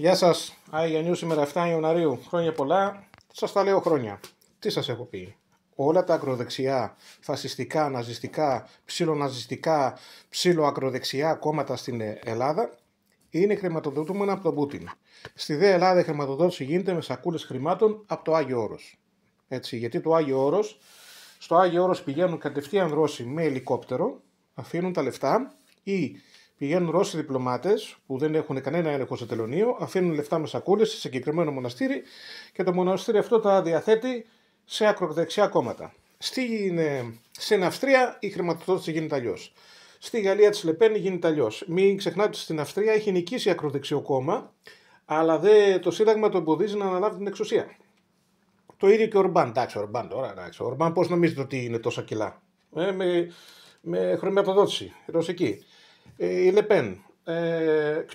Γεια σας, Άγια Νιού σήμερα 7 Ιανουαρίου. Χρόνια πολλά. Σας τα λέω χρόνια. Τι σας έχω πει. Όλα τα ακροδεξιά, φασιστικά, ναζιστικά, ψιλοναζιστικά, ψιλοακροδεξιά κόμματα στην Ελλάδα είναι χρηματοδοτούμενα από τον Πούτιν. Στη ΔΕ Ελλάδα η χρηματοδότηση γίνεται με σακούλες χρημάτων από το Άγιο Όρος. Έτσι, γιατί το Άγιο Όρος, στο Άγιο Όρος πηγαίνουν κατευθείαν Ρώσοι με ελικόπτερο, αφήνουν τα λεφτά ή πηγαίνουν Ρώσοι διπλωμάτες που δεν έχουν κανένα έλεγχο σε τελωνείο, αφήνουν λεφτά με σακούλες σε συγκεκριμένο μοναστήρι και το μοναστήρι αυτό τα διαθέτει σε ακροδεξιά κόμματα. Στην Αυστρία η χρηματοδότηση γίνεται αλλιώς. Στη Γαλλία της Λεπέν γίνεται αλλιώς. Μην ξεχνάτε ότι στην Αυστρία έχει νικήσει ακροδεξιό κόμμα, αλλά το Σύνταγμα το εμποδίζει να αναλάβει την εξουσία. Το ίδιο και ο Ορμπάν. Εντάξει, ο Ορμπάν πώς νομίζετε ότι είναι τόσα κιλά. Με χρηματοδότηση ρωσική. Η Λεπέν.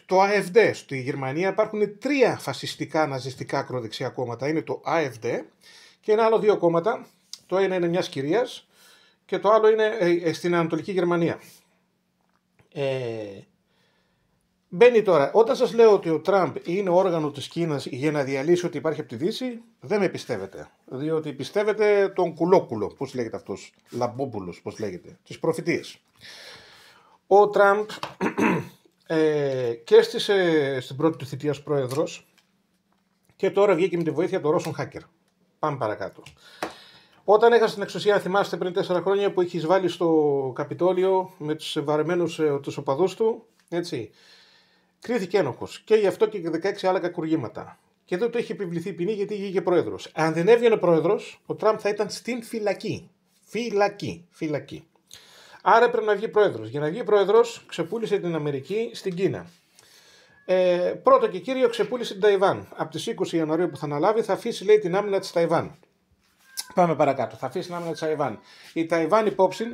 Το AfD. Στη Γερμανία υπάρχουν τρία φασιστικά ναζιστικά ακροδεξιά κόμματα. Είναι το AfD και ένα άλλο δύο κόμματα. Το ένα είναι μιας κυρίας και το άλλο είναι στην Ανατολική Γερμανία. Μπαίνει τώρα. Όταν σας λέω ότι ο Τραμπ είναι όργανο της Κίνας για να διαλύσει ότι υπάρχει από τη Δύση, δεν με πιστεύετε. Διότι πιστεύετε τον κουλόκουλο, πώς λέγεται αυτός, Λαμπόπουλος, πώς λέγεται, τις προφητείες. Ο Τραμπ και στην πρώτη του θητεία ως πρόεδρος και τώρα βγήκε με τη βοήθεια των Ρώσων hacker. Πάμε παρακάτω. Όταν έχασε την εξουσία, θυμάστε πριν 4 χρόνια που είχε εισβάλει στο Καπιτόλιο με τους βαρεμένους τους οπαδούς του, έτσι, κρίθηκε ένοχος και γι' αυτό και 16 άλλα κακουργήματα. Και δεν του έχει επιβληθεί ποινή γιατί βγήκε πρόεδρος. Αν δεν έβγαινε πρόεδρος, ο Τραμπ θα ήταν στην φυλακή. Φυλακή. Άρα πρέπει να βγει πρόεδρος. Για να βγει πρόεδρος, ξεπούλησε την Αμερική στην Κίνα. Πρώτο και κύριο, ξεπούλησε την Ταϊβάν. Από τις 20 Ιανουαρίου που θα αναλάβει, θα αφήσει, λέει, την άμυνα της Ταϊβάν. Πάμε παρακάτω. Θα αφήσει την άμυνα της Ταϊβάν. Η Ταϊβάν υπόψη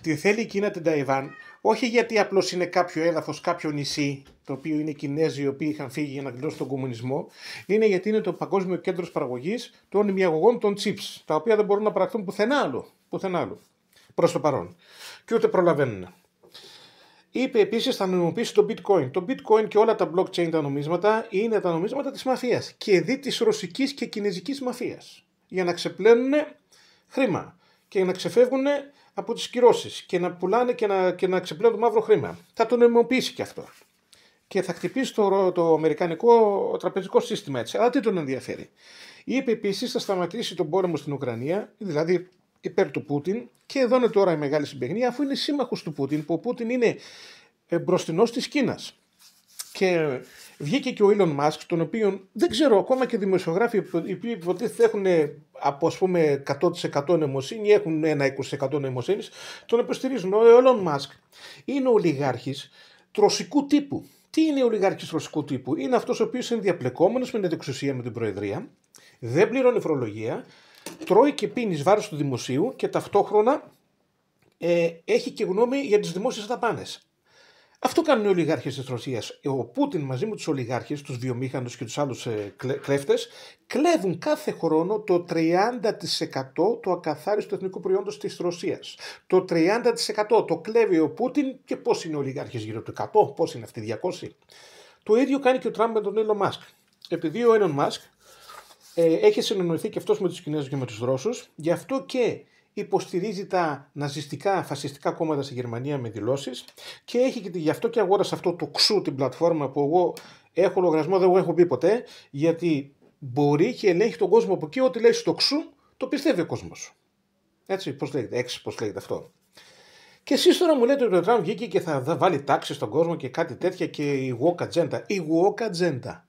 τη θέλει η Κίνα την Ταϊβάν, όχι γιατί απλώς είναι κάποιο έδαφος, κάποιο νησί, το οποίο είναι οι Κινέζοι οι οποίοι είχαν φύγει για να κλείσουν τον κομμουνισμό, είναι γιατί είναι το παγκόσμιο κέντρο παραγωγής των ημιαγωγών των chips, τα οποία δεν μπορούν να παραχθούν πουθενά άλλου. Προς το παρόν. Και ούτε προλαβαίνουν. Είπε επίσης θα νομιμοποιήσει το bitcoin. Το bitcoin και όλα τα blockchain τα νομίσματα είναι τα νομίσματα της μαφίας. Και δι της ρωσικής και κινέζικης μαφίας. Για να ξεπλένουν χρήμα. Και να ξεφεύγουν από τις κυρώσεις. Και να πουλάνε και να ξεπλένουν μαύρο χρήμα. Θα το νομιμοποιήσει και αυτό. Και θα χτυπήσει το αμερικανικό τραπεζικό σύστημα έτσι. Αλλά τι τον ενδιαφέρει. Είπε επίσης θα σταματήσει τον πόλεμο στην Ουκρανία. Δηλαδή υπέρ του Πούτιν και εδώ είναι τώρα η μεγάλη συμπαιχνία αφού είναι σύμμαχος του Πούτιν που ο Πούτιν είναι μπροστινός της Κίνας και βγήκε και ο Elon Musk τον οποίον δεν ξέρω ακόμα και δημοσιογράφοι οι οποίοι υποτίθεται έχουν από ας πούμε 100% νοημοσύνη έχουν ένα 20% νοημοσύνης τον υποστηρίζουν. Ο Elon Musk είναι ολιγάρχης ρωσικού τύπου. Τι είναι ο ολιγάρχης ρωσικού τύπου? Είναι αυτός ο οποίος είναι διαπλεκόμενος με την εξουσία με την Προεδρία, δεν πληρώνει φορολογία, τρώει και πίνει βάρος του δημοσίου και ταυτόχρονα έχει και γνώμη για τις δημόσιες δαπάνες. Αυτό κάνουν οι ολιγάρχες της Ρωσίας. Ο Πούτιν μαζί με τους ολιγάρχες, τους βιομήχανους και τους άλλους κλέφτες, κλέβουν κάθε χρόνο το 30% του ακαθάριστου εθνικού προϊόντος της Ρωσίας. Το 30% το κλέβει ο Πούτιν και πώς είναι οι ολιγάρχες γύρω του 100, πώς είναι αυτοί 200. Το ίδιο κάνει και ο Τραμπ με τον Elon Musk. Επειδή ο Elon Musk έχει συνεννοηθεί και αυτός με τους Κινέζους και με τους Ρώσους, γι' αυτό και υποστηρίζει τα ναζιστικά, φασιστικά κόμματα στη Γερμανία με δηλώσεις και γι' αυτό και αγόρασε αυτό το ξου την πλατφόρμα που εγώ έχω λογαριασμό, δεν έχω πει ποτέ, γιατί μπορεί και ελέγχει τον κόσμο από εκεί, ό,τι λέει στο ξου το πιστεύει ο κόσμος. Έτσι, πώς λέγεται αυτό. Και εσείς τώρα μου λέτε ότι ο Τραμπ βγήκε και θα βάλει τάξη στον κόσμο και κάτι τέτοια και η woke agenda. Η woke agenda.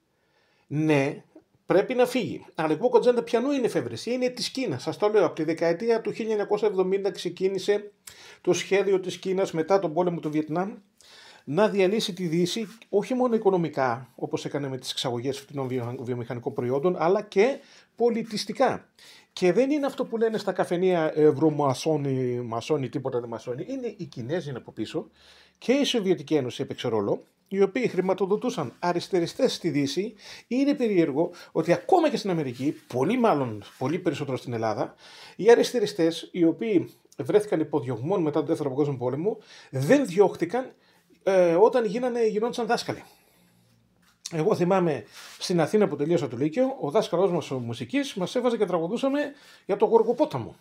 Ναι, πρέπει να φύγει. Αλλά η woke agenda πιανού είναι εφεύρεση? Είναι της Κίνας. Σας το λέω, από τη δεκαετία του 1970 ξεκίνησε το σχέδιο της Κίνας μετά τον πόλεμο του Βιετνάμ να διαλύσει τη Δύση όχι μόνο οικονομικά, όπως έκανε με τις εξαγωγές φτηνών βιομηχανικών προϊόντων, αλλά και πολιτιστικά. Και δεν είναι αυτό που λένε στα καφενεία ευρωμασόνοι, τίποτα δεν μασόνοι. Είναι οι Κινέζοι από πίσω και η Σοβιετική Ένωση έπαιξε ρόλο, οι οποίοι χρηματοδοτούσαν αριστεριστές στη Δύση. Είναι περίεργο ότι ακόμα και στην Αμερική, πολύ περισσότερο στην Ελλάδα, οι αριστεριστές, οι οποίοι βρέθηκαν υποδιωγμών μετά τον Δεύτερο Παγκόσμιο Πόλεμο, δεν διώχτηκαν όταν γινόντουσαν δάσκαλοι. Εγώ θυμάμαι στην Αθήνα που τελείωσα το Λύκειο, ο δάσκαλός μας ο μουσικής μας έβαζε και τραγουδούσαμε για το Γοργοπόταμο.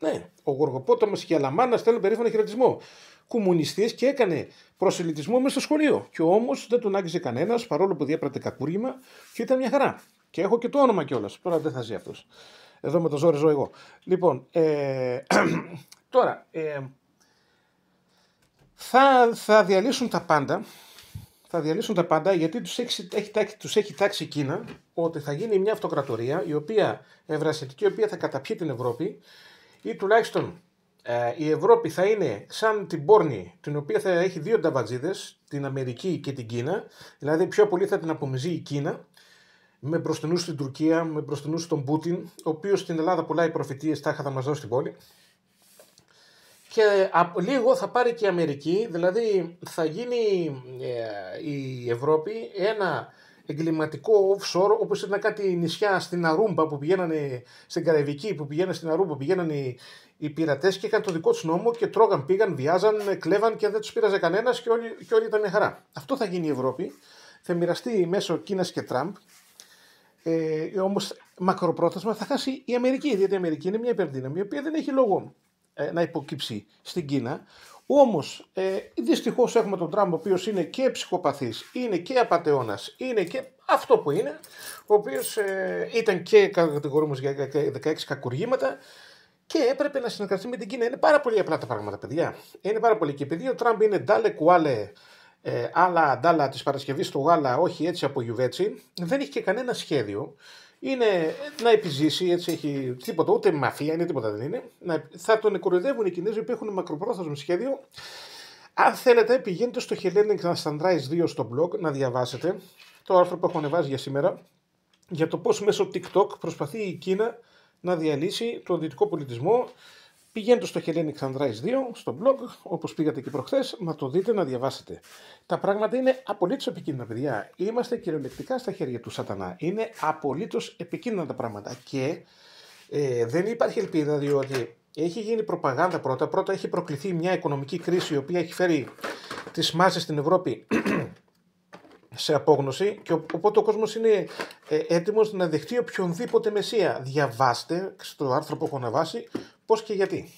Ναι, ο Γοργοπόταμος και η Αλαμάνα στέλνουν περήφανο χαιρετισμό. Κομμουνιστής και έκανε προσελητισμό μέσα στο σχολείο. Και όμως δεν τον άγγιζε κανένας, παρόλο που διέπρατε κακούργημα και ήταν μια χαρά. Και έχω και το όνομα κιόλας. Τώρα δεν θα ζει αυτός. Εδώ με το ζόρι ζω εγώ. Λοιπόν, τώρα, θα διαλύσουν τα πάντα. Θα διαλύσουν τα πάντα γιατί τους έχει τάξει η Κίνα ότι θα γίνει μια αυτοκρατορία η οποία ευρασιατική, η οποία θα καταπιεί την Ευρώπη ή τουλάχιστον η Ευρώπη θα είναι σαν την πόρνη την οποία θα έχει δύο νταβατζίδες, την Αμερική και την Κίνα, δηλαδή πιο πολύ θα την απομυζεί η Κίνα με μπροστινούς στην Τουρκία, με μπροστινούς τον Πούτιν, ο οποίος στην Ελλάδα πουλάει προφητείες, τάχα θα μας δώσει την πόλη. Και λίγο θα πάρει και η Αμερική, δηλαδή θα γίνει η Ευρώπη ένα εγκληματικό offshore, όπως ήταν κάτι νησιά στην Αρούμπα που πηγαίνανε, στην Καραϊβική που πηγαίνανε στην Αρούμπα, πηγαίνανε οι πειρατές και είχαν το δικό τους νόμο και τρώγαν, πήγαν, βιάζαν, κλέβαν και δεν τους πείραζε κανένας και όλοι ήταν μια χαρά. Αυτό θα γίνει η Ευρώπη, θα μοιραστεί μέσω Κίνας και Τραμπ, όμως μακροπρόθεσμα θα χάσει η Αμερική, διότι η Αμερική είναι μια υπερδύναμη η οποία δεν έχει λόγο να υποκύψει στην Κίνα. Όμως δυστυχώς έχουμε τον Τραμπ ο οποίος είναι και ψυχοπαθής, είναι και απατεώνας, είναι και αυτό που είναι, ο οποίος ήταν και κατηγορούμενος για 16 κακουργήματα και έπρεπε να συνεργαστεί με την Κίνα. Είναι πάρα πολύ απλά τα πράγματα, παιδιά. Είναι πάρα πολύ. Και επειδή ο Τραμπ είναι ντάλε κουάλε, άλλα ντάλα της Παρασκευής στο γάλα, όχι έτσι από γιουβέτσι, δεν έχει και κανένα σχέδιο. Είναι να επιζήσει, έτσι έχει τίποτα, ούτε μαφία είναι, τίποτα δεν είναι. Θα τον κοροϊδεύουν οι Κινέζοι που έχουν μακροπρόθεσμο σχέδιο. Αν θέλετε, πηγαίνετε στο Hellenic Sunrise 2 στο blog να διαβάσετε το άρθρο που έχω ανεβάσει για σήμερα για το πώς μέσω TikTok προσπαθεί η Κίνα να διαλύσει τον δυτικό πολιτισμό. Πηγαίνετε στο Hellenic Sunrise 2 στο blog, όπως πήγατε και προχθές, να το δείτε, να διαβάσετε. Τα πράγματα είναι απολύτως επικίνδυνα, παιδιά. Είμαστε κυριολεκτικά στα χέρια του σατανά. Είναι απολύτως επικίνδυνα τα πράγματα και δεν υπάρχει ελπίδα, διότι έχει γίνει προπαγάνδα πρώτα. Πρώτα έχει προκληθεί μια οικονομική κρίση η οποία έχει φέρει τις μάζες στην Ευρώπη σε απόγνωση και οπότε ο κόσμος είναι έτοιμος να δεχτεί οποιονδήποτε μεσία. Διαβάστε στο άρθρο που έχω αναβάσει πώς και γιατί.